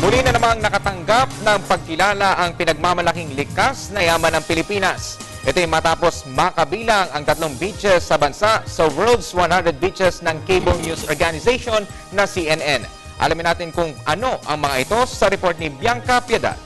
Muli na namang nakatanggap ng pagkilala ang pinagmamalaking likas na yaman ng Pilipinas. Ito ay matapos makabilang ang 3 beaches sa bansa sa World's 100 Beaches ng Cable News Organization na CNN. Alamin natin kung ano ang mga ito sa report ni Bianca Piedad.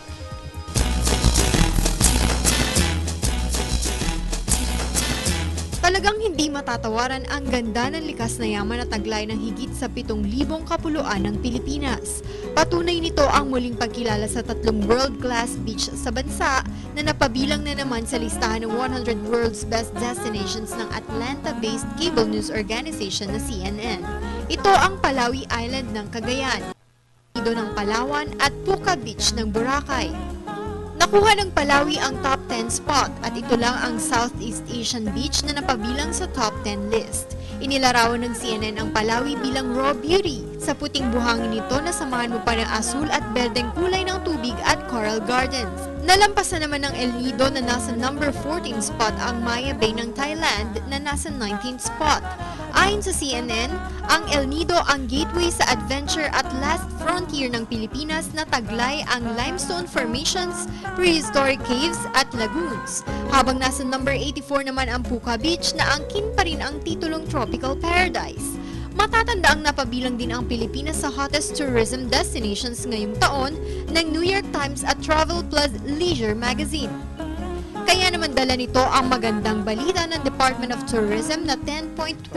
Talagang hindi matatawaran ang ganda ng likas na yaman at taglay ng higit sa 7,000 kapuluan ng Pilipinas. Patunay nito ang muling pagkilala sa 3 world-class beach sa bansa na napabilang na naman sa listahan ng 100 World's Best Destinations ng Atlanta-based cable news organization na CNN. Ito ang Palawi Island ng Cagayan, Nido ng Palawan at Puka Beach ng Boracay. Nakuha ng Palawi ang top 10 spot at ito lang ang Southeast Asian beach na napabilang sa top 10 list. Inilarawan ng CNN ang Palawi bilang raw beauty. Sa puting buhangin nito, nasamahan mo pa ng asul at berdeng kulay ng tubig at coral gardens. Nalampasan naman ng El Nido na nasa number 14 spot ang Maya Bay ng Thailand na nasa 19th spot. Ayon sa CNN, ang El Nido ang gateway sa adventure at last frontier ng Pilipinas na taglay ang limestone formations, prehistoric caves at lagoons. Habang nasa number 84 naman ang Puka Beach na angkin pa rin ang titulong tropical paradise. Matatanda ang napabilang din ang Pilipinas sa hottest tourism destinations ngayong taon ng New York Times at Travel Plus Leisure magazine. Kaya naman dala nito ang magandang balita ng Department of Tourism na 10.12%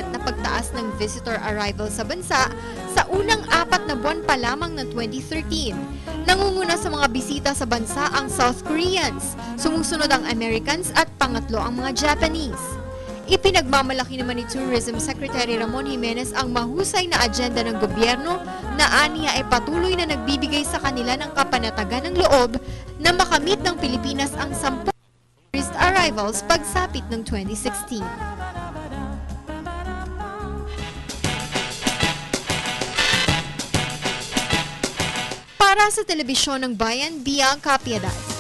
na pagtaas ng visitor arrival sa bansa sa unang 4 na buwan pa lamang ng 2013. Nangunguna sa mga bisita sa bansa ang South Koreans, sumusunod ang Americans at pangatlo ang mga Japanese. Ipinagmamalaki naman ni Tourism Secretary Ramon Jimenez ang mahusay na agenda ng gobyerno na aniya ay patuloy na nagbibigay sa kanila ng kapanatagan ng loob na makamit ng Pilipinas ang 10 tourist arrivals pagsapit ng 2016. Para sa Telebisyon ng Bayan, Bianca Piedad.